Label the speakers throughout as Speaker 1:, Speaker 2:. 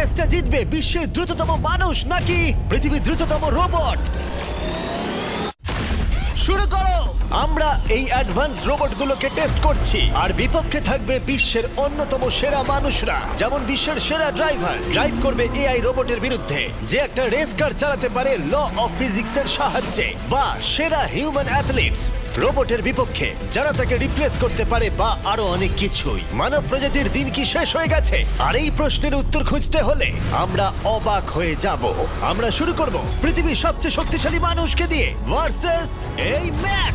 Speaker 1: রেসটা জিতবে বিশ্বের দ্রুততম মানুষ নাকি পৃথিবীর দ্রুততম রোবট? শুরু করো। আমরা এই অ্যাডভান্স রোবটগুলোকে টেস্ট করছি আর বিপক্ষে থাকবে বিশ্বের অন্যতম সেরা মানুষরা, যেমন বিশ্বের সেরা ড্রাইভার ড্রাইভ করবে এআই রোবটের বিরুদ্ধে যে একটা রেস কার চালাতে পারে ল অফ ফিজিক্সের সাহায্যে, বা সেরা হিউম্যান অ্যাথলিটস রোবটের বিপক্ষে যারা তাকে রিপ্লেস করতে পারে, বা আরো অনেক কিছুই। মানব প্রজাতির দিন কি শেষ হয়ে গেছে? আর এই প্রশ্নের উত্তর খুঁজতে হলে আমরা অবাক হয়ে যাব। আমরা শুরু করব পৃথিবীর সবচেয়ে শক্তিশালী মানুষকে দিয়ে ভার্সেস এই ম্যাক।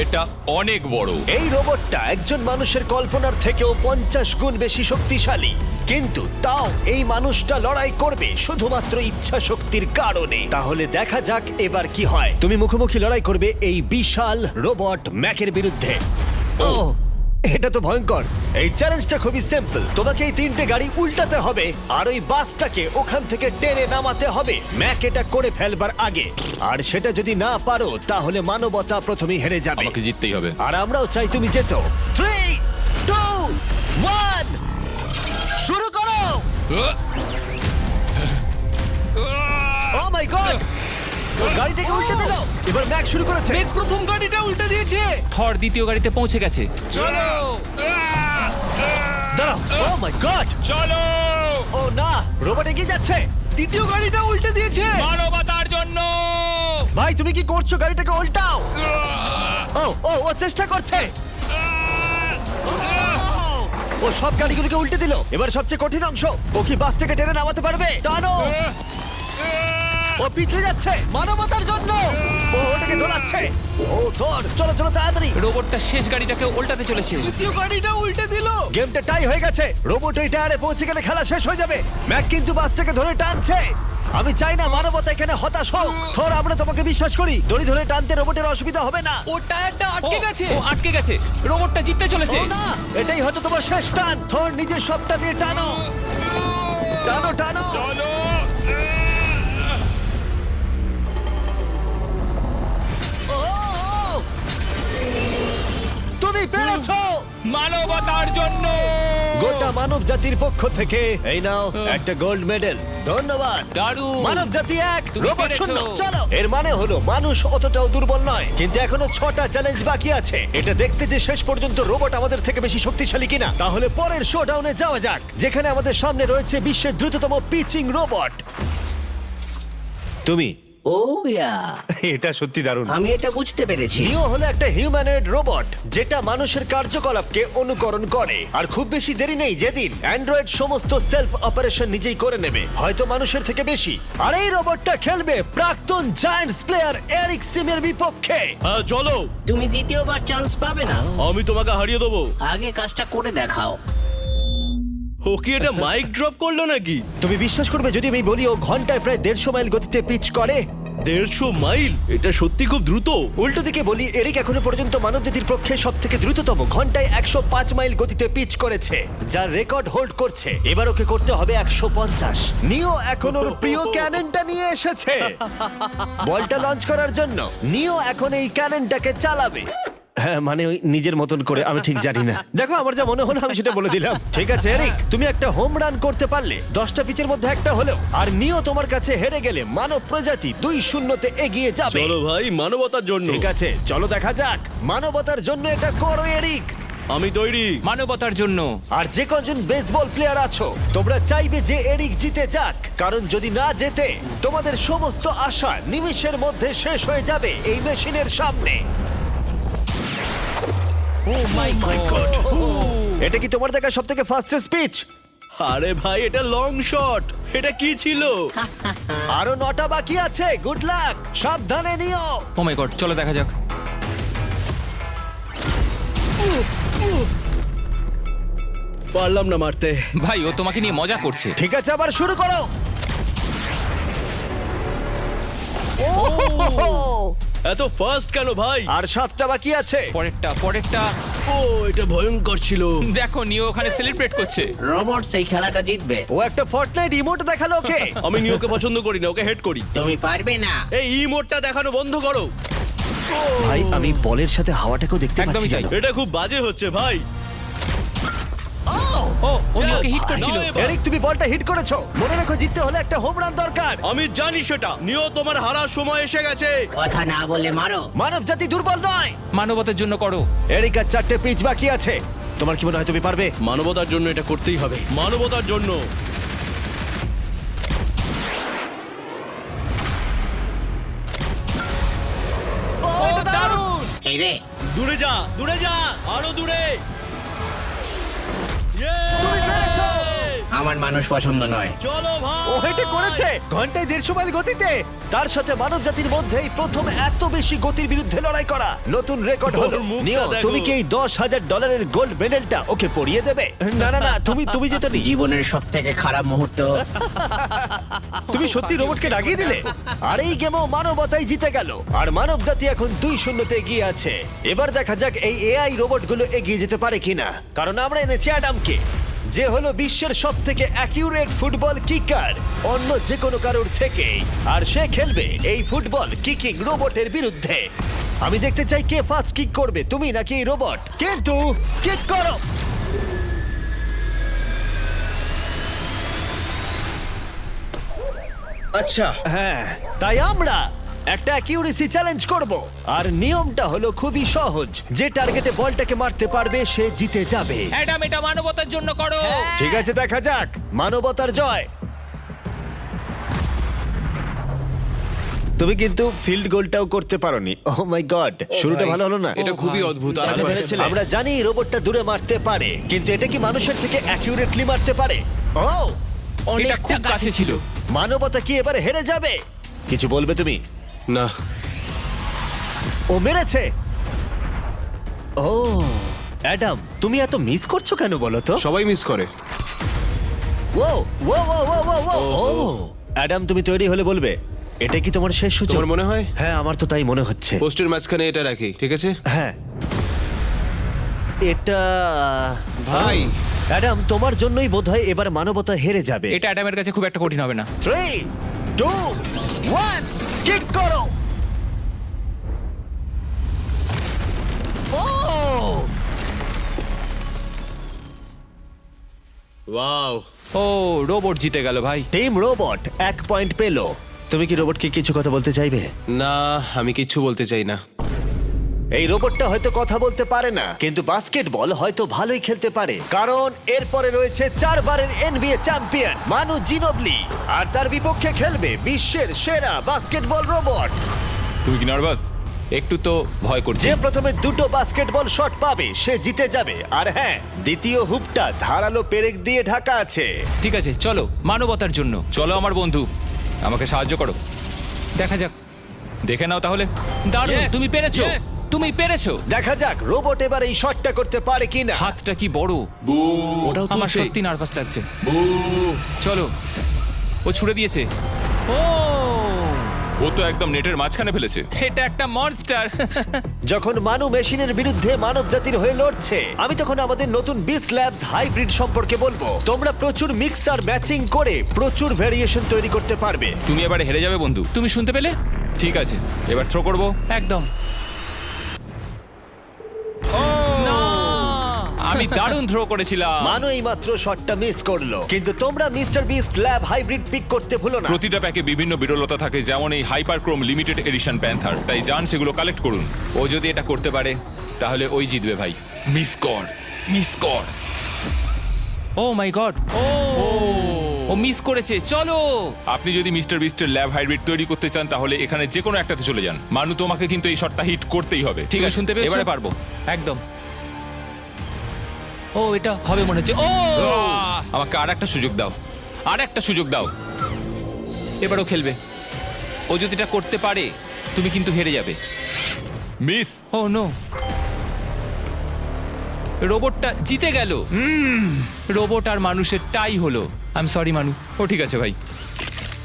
Speaker 2: এটা অনেক বড়।
Speaker 1: এই রোবটটা একজন মানুষের কল্পনার থেকেও 50 গুণ বেশি শক্তিশালী, কিন্তু তাও এই মানুষটা লড়াই করবে শুধুমাত্র ইচ্ছা শক্তির কারণে। তাহলে দেখা যাক এবার কি হয়। তুমি মুখোমুখি লড়াই করবে এই বিশাল রোবট ম্যাকের বিরুদ্ধে। ও, এটা তো ভয়ঙ্কর। এই চ্যালেঞ্জটা খুবই সিম্পল। তোমাকে এই 3টে গাড়ি উল্টাতে হবে আর ওই বাসটাকে ওখান থেকে টেনে নামাতে হবে ম্যাক এটা করে ফেলবার আগে। আর সেটা যদি না পারো তাহলে মানবতা প্রথমেই হেরে যাবে।
Speaker 2: আমাকে জিততেই হবে।
Speaker 1: আর আমরাও চাই তুমি যেতো। 3, 2, 1 শুরু করো। ও মাই গড, গাড়িটাকে উল্টে দিল। এবার ম্যাক শুরু করেছে।
Speaker 3: প্রথম গাড়িটা উল্টে দিয়েছে।
Speaker 4: থর দ্বিতীয় গাড়িতে পৌঁছে গেছে।
Speaker 2: চলো
Speaker 1: দাঁড়াও। ও মাই গড,
Speaker 2: চলো,
Speaker 1: ও না, রোবট এগিয়ে যাচ্ছে।
Speaker 3: দ্বিতীয় গাড়িটা উল্টে দিয়েছে।
Speaker 2: মানবতার জন্য।
Speaker 1: ভাই তুমি কি করছো? গাড়িটাকে উল্টাও। ও ও ও চেষ্টা করছে। ও সব গাড়িগুলোকে উল্টে দিল। এবার সবচেয়ে কঠিন অংশ, ও কি বাস থেকে টেনে নামাতে পারবে? টানো। ও পিছলে যাচ্ছে মানবতার জন্য। ও ওটাকে দোলাচ্ছে। ও ধর, চলো চলো তাড়াতাড়ি।
Speaker 4: রোবটটা শেষ গাড়িটাকে উল্টাতে চলেছে।
Speaker 3: তৃতীয় গাড়িটা উল্টে দিল।
Speaker 1: গেমটা টাই হয়ে গেছে। রোবট ওই টায়ারে পৌঁছে গেলে খেলা শেষ হয়ে যাবে। ম্যাক কিন্তু বাসটাকে ধরে টানছে। আমি চাই না মানবতা এখানে হতাশ হোক। থর, আমরা তোমাকে বিশ্বাস করি। দড়ি ধরে টানতে রোবটের অসুবিধা হবে না।
Speaker 3: ও টায়ারটা আটকে গেছে।
Speaker 4: ও আটকে গেছে। রোবটটা জিততে চলেছে।
Speaker 1: ও না, এটাই হয়তো তোমার শেষ টান। থর, নিজের সবটা দিয়ে টানো। টানো টানো।
Speaker 2: চলো।
Speaker 1: ও, তুমি পেরেছো।
Speaker 2: মানবতার জন্য।
Speaker 1: গোটা মানব জাতির পক্ষ থেকে এই নাও একটা গোল্ড মেডেল। ধন্যবাদ।
Speaker 4: দারুণ।
Speaker 1: মানব জাতি এক,
Speaker 4: তুমি
Speaker 1: রোবট
Speaker 4: পেরেছো।
Speaker 1: শূন্য। চলো। এর মানে হলো মানুষ অতটাও দুর্বল নয়, কিন্তু এখনো 6টা চ্যালেঞ্জ বাকি আছে। এটা দেখতে যে শেষ পর্যন্ত রোবট আমাদের থেকে বেশি শক্তিশালী কিনা। তাহলে পরের শোডাউনে যাওয়া যাক, যেখানে আমাদের সামনে রয়েছে বিশ্বের দ্রুততম পিচিং রোবট। তুমি
Speaker 5: ও ইয়া,
Speaker 1: এটা সত্যি দারুণ।
Speaker 5: আমি এটা বুঝতে পেরেছি।
Speaker 1: নিও হলো একটা হিউম্যানয়েড রোবট যেটা মানুষের কার্যকলাপকে অনুকরণ করে। আর খুব বেশি দেরি নেই যেদিন অ্যান্ড্রয়েড সমস্ত সেলফ অপারেশন নিজেই করে নেবে, হয়তো মানুষের থেকে বেশি। আর এই রোবটটা খেলবে প্রাক্তন জায়ান্টস প্লেয়ার এরিক সিমের বিপক্ষে।
Speaker 6: হ্যাঁ চলো,
Speaker 5: তুমি দ্বিতীয়বার চান্স পাবে না।
Speaker 6: আমি তোমাকে হারিয়ে দেবো।
Speaker 5: আগে কাজটা করে দেখাও।
Speaker 6: ও কি এটা মাইক ড্রপ করলো নাকি?
Speaker 1: তুমি বিশ্বাস করবে যদি আমি বলি ও ঘন্টায় প্রায় 150 মাইল গতিতে পিচ করে?
Speaker 6: 150 মাইল? এটা সত্যি খুব দ্রুত।
Speaker 1: উল্টো দিকে বলি, এরিক এখনো পর্যন্ত মানবজাতির পক্ষে সব থেকে দ্রুততম ঘন্টায় 105 মাইল গতিতে পিচ করেছে, যার রেকর্ড হোল্ড করছে। এবার ওকে করতে হবে 150। নিও এখন ওর প্রিয় ক্যাননটা নিয়ে এসেছে বলটা লঞ্চ করার জন্য। নিও এখন এই ক্যাননটাকে চালাবে। হ্যাঁ, মানে ওই নিজের মতন করে, আমি ঠিক জানি না। দেখো, আমার যা মনে হলো আমি সেটা বলে দিলাম। ঠিক আছে এরিক, তুমি একটা হোম রান করতে পারলে 10টা পিচের মধ্যে একটা হলেও। আর নিও তোমার কাছে হেরে গেলে মানব প্রজাতি 2-0 এগিয়ে যাবে।
Speaker 6: চলো ভাই, মানবতার জন্য।
Speaker 1: ঠিক আছে, চলো দেখা যাক। মানবতার জন্য এটা করো এরিক।
Speaker 6: আমি তৈরি।
Speaker 4: মানবতার জন্য।
Speaker 1: আর যে কজন বেসবল প্লেয়ার আছো, তোমরা চাইবে যে এরিক জিতে যাক, কারণ যদি না জেতে তোমাদের সমস্ত আশা নিমেষের মধ্যে শেষ হয়ে যাবে এই মেশিনের সামনে।
Speaker 4: ও মাই গড।
Speaker 1: এটা কি তোমার দেখা সবথেকে ফাস্টেস্ট পিচ?
Speaker 6: আরে ভাই, এটা লং শট। এটা কি ছিল?
Speaker 1: আরো 9টা বাকি আছে। গুড লাক, সাবধানে নিও।
Speaker 4: ও মাই গড, চলো দেখা যাক।
Speaker 6: পারলাম না মারতে।
Speaker 4: ভাই, ও তোমাকে নিয়ে মজা করছে।
Speaker 1: ঠিক আছে, আবার শুরু করো।
Speaker 6: এত ফাস্ট কেন ভাই?
Speaker 1: আর 7টা বাকি আছে।
Speaker 4: পরেরটা।
Speaker 6: ও, এটা ভয়ঙ্কর ছিল।
Speaker 4: দেখো, নিও ওখানে সেলিব্রেট করছে।
Speaker 5: রোবট সেই খেলাটা জিতবে।
Speaker 1: ও একটা ফর্টনাইট ইমোট দেখালো ওকে।
Speaker 6: আমি নিয়োকে পছন্দ করি না, ওকে হেড করি।
Speaker 5: তুমি পারবে না।
Speaker 6: এই ইমোটটা দেখানো বন্ধ করো।
Speaker 1: ভাই, আমি বলের সাথে হাওয়াটাকেও দেখতে
Speaker 4: একদমই
Speaker 1: পাচ্ছি
Speaker 4: তাই।
Speaker 1: জানো?
Speaker 6: এটা খুব বাজে হচ্ছে ভাই।
Speaker 4: ও নিওকে হিট করছিল।
Speaker 6: নাও এবার।
Speaker 1: এরিক, তুমি বলটা হিট করেছো। মনে রেখো, জিততে হলে একটা হোম রান দরকার।
Speaker 6: আমি জানি সেটা। নিও, তোমার হারার সময় এসে গেছে।
Speaker 5: কথা না বলে মারো।
Speaker 1: মানব জাতি দুর্বল নয়।
Speaker 4: মানবতার জন্য করো।
Speaker 1: এরিক, আর 4টে পিচ বাকি আছে। তোমার কি মনে হয় তুমি পারবে?
Speaker 6: মানবতার জন্য এটা করতেই হবে। মানবতার জন্য।
Speaker 1: ও, এটা দারুণ!
Speaker 5: এই রে,
Speaker 6: দূরে যা, দূরে যা, আরো দূরে।
Speaker 1: তুমি পেরেছো!
Speaker 5: আমার মানুষ পছন্দ নয়।
Speaker 6: চলো ভাই।
Speaker 1: ও হেটে করেছে ঘন্টায় 150 মাইল গতিতে। তার সাথে মানব জাতির মধ্যেই প্রথম এত বেশি গতির বিরুদ্ধে লড়াই করা নতুন রেকর্ড হলো।
Speaker 6: ওর মুখটা
Speaker 1: নিও,
Speaker 6: দেখো।
Speaker 1: তুমি কি এই $10,000 গোল্ড মেডেলটা ওকে পরিয়ে দেবে? না না না, তুমি যেতে নি।
Speaker 5: জীবনের সব থেকে খারাপ মুহূর্ত।
Speaker 1: তুমি সত্যি রোবটকে ডাকিয়ে দিলে। আর এই গেমও মানবতাই জিতে গেল। আর মানব জাতি এখন 2-0 এগিয়ে আছে। এবার দেখা যাক এই এআই রোবটগুলো এগিয়ে যেতে পারে কিনা, কারণ আমরা এনেছি অ্যাডামকে, যে হলো বিশ্বের সব থেকে অ্যাকিউরেট ফুটবল কিকার অন্য যে কোনো কারোর থেকে। আর সে খেলবে এই ফুটবল কিকিং রোবটের বিরুদ্ধে। আমি দেখতে চাই কে ফার্স্ট কিক করবে, তুমি নাকি এই রোবট। কিন্তু কিক করো।
Speaker 6: আচ্ছা,
Speaker 1: হ্যাঁ, তাই আমরা একটা অ্যাকিউরেসি চ্যালেঞ্জ করব। আর নিয়মটা হলো খুবই সহজ, যে টার্গেটে বলটাকে মারতে পারবে সে জিতে যাবে।
Speaker 4: অ্যাডাম, এটা মানবতার জন্য করো।
Speaker 1: ঠিক আছে, দেখা যাক মানবতার জয়। তুমি কিন্তু ফিল্ড গোলটাও করতে পারোনি। ও মাই গড, শুরুটা ভালো হলো না।
Speaker 6: এটা খুবই অদ্ভুত। আর
Speaker 1: আমরা
Speaker 6: জেনেছিলে?
Speaker 1: আমরা জানি রোবটটা দূরে মারতে পারে, কিন্তু এটা কি মানুষের থেকে অ্যাকিউরেটলি মারতে পারে? ও,
Speaker 4: এটা খুব কাছে ছিল।
Speaker 1: মানবতা কি এবারে হেরে যাবে? কিছু বলবে তুমি?
Speaker 6: না।
Speaker 1: ও মেরেছে। ও অ্যাডাম, তুমি এত মিস করছো কেন বলো তো?
Speaker 6: সবাই মিস করে।
Speaker 1: ও ও ও ও ও ও ও অ্যাডাম, তুমি তৈরি হলে বলবে। এটা কি তোমার শেষ সূচক?
Speaker 6: তোমার মনে হয়?
Speaker 1: হ্যাঁ, আমার তো তাই মনে হচ্ছে।
Speaker 6: পোস্টের মাঝখানে এটা রাখি, ঠিক আছে?
Speaker 1: হ্যাঁ, এটা
Speaker 6: ভাই।
Speaker 1: অ্যাডাম, তোমার জন্যই বোধহয় এবার মানবতা হেরে যাবে।
Speaker 4: এটা অ্যাডামের কাছে খুব একটা কঠিন হবে না।
Speaker 1: 3, 2, 1, কিক করো। ও,
Speaker 6: ওয়াও।
Speaker 4: ও, রোবট জিতে গেল ভাই।
Speaker 1: টিম রোবট 1 পয়েন্ট পেল। তুমি কি রোবটকে কিছু কথা বলতে চাইবে?
Speaker 6: না, আমি কিচ্ছু বলতে চাই না।
Speaker 1: এই রোবটটা হয়তো কথা বলতে পারে না, কিন্তু বাস্কেটবল হয়তো ভালোই খেলতে পারে, কারণ এরপরে রয়েছে 4 বারের NBA চ্যাম্পিয়ন মানু জিনোবলি। আর তার বিপক্ষে খেলবে বিশ্বের সেরা বাস্কেটবল রোবট,
Speaker 4: তুমি কি নার্ভাস? একটু তো ভয় করছে।
Speaker 1: যে প্রথমে 2টো বাস্কেটবল শট পাবে সে জিতে যাবে। আর হ্যাঁ, দ্বিতীয় হুপটা ধারালো পেরেক দিয়ে ঢাকা আছে।
Speaker 4: ঠিক আছে, চলো মানবতার জন্য। চলো আমার বন্ধু, আমাকে সাহায্য করো। দেখা যাক, দেখে নাও তাহলে। দারুণ, তুমি পেরেছো, তুমি পেরেছো।
Speaker 1: দেখা যাক রোবট এবার এই শটটা করতে পারে কিনা।
Speaker 4: হাতটা কি বড়!
Speaker 6: ওটাও
Speaker 4: আমার
Speaker 6: তুলছে।
Speaker 4: সত্যি নার্ভাস লাগছে। চলো, ও ছুড়ে দিয়েছে। ও,
Speaker 2: ও তো একদম নেটের মাঝখানে ফেলেছে।
Speaker 4: এটা একটা মনস্টার।
Speaker 1: যখন মানু মেশিনের বিরুদ্ধে মানব জাতির হয়ে লড়ছে, আমি তখন আমাদের নতুন বিস্ট ল্যাবস হাইব্রিড সম্পর্কে বলবো। তোমরা প্রচুর মিক্সার ম্যাচিং করে প্রচুর ভেরিয়েশন তৈরি করতে পারবে।
Speaker 2: তুমি এবারে হেরে যাবে বন্ধু।
Speaker 4: তুমি শুনতে পেলে?
Speaker 2: ঠিক আছে, এবার থ্রো করবো।
Speaker 4: একদম। না! আমি দারুণ থ্রো করেছিলাম।
Speaker 1: মানু এই মাত্র শটটা মিস করলো, কিন্তু তোমরা Mister Beast lab hybrid pick করতে ভুলো না।
Speaker 2: প্রতিটা প্যাকে বিভিন্ন বিরলতা থাকে, যেমন এই হাইপারক্রোম লিমিটেড এডিশন প্যান্থার। তাই যান সেগুলো কালেক্ট করুন।
Speaker 4: ও যদি এটা করতে পারে তাহলে ওই জিতবে ভাই।
Speaker 2: মিস কর, মিস কর।
Speaker 4: ও মাই গড! ও মিস করেছে। চলো,
Speaker 2: আপনি যদি মিস্টার বিস্টের ল্যাব হাইব্রিড তৈরি করতে চান তাহলে এখানে যে কোনো একটাতে চলে যান। মানু, তোমাকে কিন্তু এই শটটা হিট করতেই হবে।
Speaker 4: ঠিক আছে, শুনতে পেয়েছো?
Speaker 2: এবারে পারবো।
Speaker 4: একদম। ও, এটা হবে মনে হচ্ছে। ও,
Speaker 2: আমাকে আর একটা সুযোগ দাও, আর একটা সুযোগ দাও।
Speaker 4: এবারও খেলবে। ও যদি এটা করতে পারে তুমি কিন্তু হেরে যাবে।
Speaker 2: মিস।
Speaker 4: ও নো, রোবটটা জিতে গেল। রোবট আর মানুষের টাই হলো। আই এম সরি মানু।
Speaker 2: ও ঠিক আছে ভাই।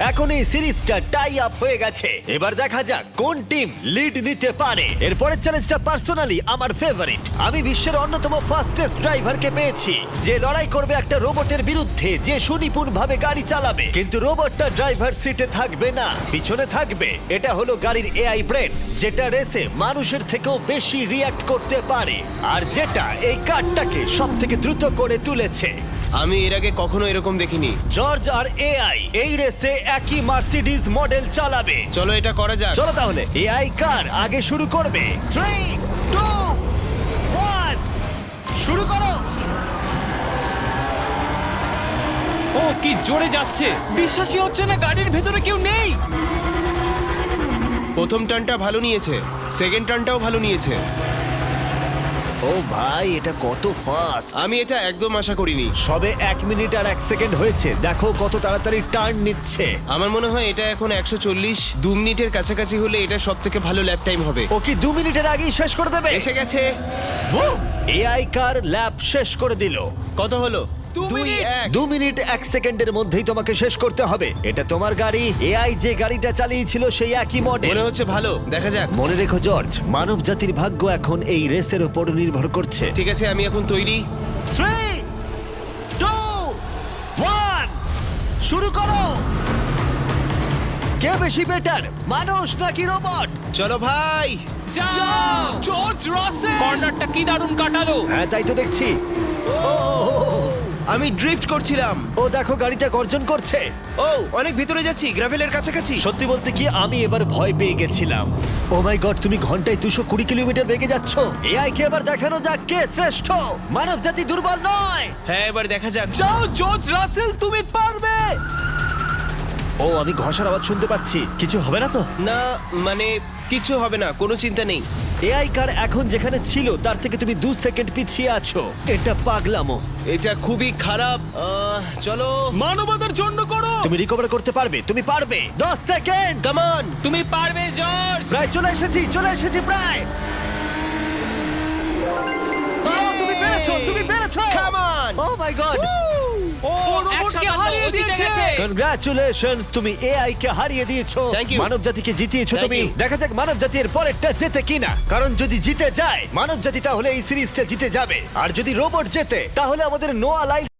Speaker 1: এখন এই সিরিজটা টাই আপ হয়ে গেছে। এবার দেখা যাক কোন টিম লিড নিতে পারে। এরপরের চ্যালেঞ্জটা পার্সোনালি আমার ফেভারিট। আমি বিশ্বের অন্যতম ফাস্টেস্ট ড্রাইভারকে পেয়েছি, যে লড়াই করবে একটা রোবটের বিরুদ্ধে, যে সুনিপুণভাবে গাড়ি চালাবে। কিন্তু রোবটটা ড্রাইভার সিটে থাকবে না, পিছনে থাকবে। এটা হলো গাড়ির এআই ব্রেন, যেটা রেসে মানুষের থেকেও বেশি রিয়্যাক্ট করতে পারে, আর যেটা এই কারটাকে সব থেকে দ্রুত করে তুলেছে।
Speaker 7: আমি এর আগে কখনো এরকম দেখিনি।
Speaker 1: জর্জ আর এআই এই রেসে একই মার্সিডিজ মডেল চালাবে।
Speaker 7: চলো এটা করা যাক।
Speaker 1: চলো তাহলে এআই কার আগে শুরু করবে। 3, 2, 1 শুরু করো।
Speaker 4: ও কি জোরে যাচ্ছে!
Speaker 3: বিশ্বাসই হচ্ছে না গাড়ির ভেতরে কেউ নেই।
Speaker 7: প্রথম টার্নটা ভালো নিয়েছে, সেকেন্ড টার্নটাও ভালো নিয়েছে।
Speaker 1: ও ভাই, এটা কত ফাস্ট!
Speaker 7: আমি এটা একদম আশা করিনি।
Speaker 1: সবে 1 মিনিট আর 1 সেকেন্ড হয়েছে, দেখো কত তাড়াতাড়ি টার্ন নিচ্ছে।
Speaker 7: আমার মনে হয় এটা এখন 140, 2 মিনিটের কাছাকাছি হলে এটা সব থেকে ভালো ল্যাপ টাইম হবে।
Speaker 1: ও কি 2 মিনিটের আগেই শেষ করে দেবে?
Speaker 7: এসে গেছে।
Speaker 1: এআই কার ল্যাব শেষ করে দিল।
Speaker 7: কত হলো?
Speaker 3: 2 মিনিট।
Speaker 1: 2 মিনিট 1 সেকেন্ডের মধ্যেই তোমাকে শেষ করতে হবে। এটা তোমার গাড়ি। এআই যে গাড়িটা চালিয়েছিল সেই একই মডেল।
Speaker 7: মনে হচ্ছে ভালো, দেখা যাক।
Speaker 1: মনে রেখো জর্জ, মানব জাতির ভাগ্য এখন এই রেসের উপর নির্ভর করছে।
Speaker 7: ঠিক আছে, আমি এখন তৈরি।
Speaker 1: 3, 2, 1 শুরু করো। কে বেশি বেটার, মানুষ নাকি রোবট?
Speaker 7: চলো ভাই।
Speaker 4: যাও!
Speaker 3: জর্জ রাসেল।
Speaker 4: কর্নারটা কি দারুণ কাটালো!
Speaker 1: হ্যাঁ, তাই তো দেখছি।
Speaker 7: আমি ড্রিফট করছিলাম।
Speaker 1: ও দেখো, গাড়িটা গর্জন করছে।
Speaker 7: ও অনেক ভিতরে যাচ্ছি, গ্রাভেলের কাছাকাছি।
Speaker 1: সত্যি বলতে কি, আমি এবার ভয় পেয়ে গেছিলাম। ও মাই গড, তুমি ঘন্টায় 220 কিলোমিটার বেগে যাচ্ছ। এআই কে এবার দেখানো যাক কে শ্রেষ্ঠ। মানব জাতি দুর্বল নয়।
Speaker 7: হ্যাঁ, এবার দেখা যাক।
Speaker 3: যাও জর্জ রাসেল, তুমি পারবে।
Speaker 1: ও, আমি ঘষার আওয়াজ শুনতে পাচ্ছি। কিছু হবে না তো?
Speaker 7: না, মানে কিছু হবে না, কোনো চিন্তা নেই।
Speaker 1: এআই কার এখন যেখানে ছিল তার থেকে তুমি 2 সেকেন্ড পিছিয়ে আছো। এটা পাগলামো।
Speaker 7: এটা খুবই খারাপ। চলো।
Speaker 3: মানবতার জন্য করো।
Speaker 1: তুমি রিকভার করতে পারবে, তুমি পারবে। 10 সেকেন্ড।
Speaker 7: Come on.
Speaker 4: তুমি পারবে জর্জ!
Speaker 1: প্রায় চলে এসেছি প্রায়। ও, তুমি পেরেছো, তুমি পেরেছো।
Speaker 7: Come on!
Speaker 1: Oh my God.
Speaker 4: ও
Speaker 3: রোবটকে
Speaker 4: একসাথে
Speaker 3: হারিয়ে
Speaker 4: ও জিতে
Speaker 3: দিয়েছে।
Speaker 4: গেছে।
Speaker 1: কনগ্রাচুলেশনস, তুমি এআই কে হারিয়ে দিয়েছো।
Speaker 7: Thank you.
Speaker 1: মানব জাতিকে জিতিয়েছো
Speaker 7: Thank
Speaker 1: তুমি।
Speaker 7: you.
Speaker 1: দেখা যাক মানব জাতির পরেরটা জেতে কিনা। কারণ যদি জিতে যায় মানব জাতি, তাহলে এই সিরিজটা জিতে যাবে। আর যদি রোবট জেতে, তাহলে আমাদের নোয়া লাইল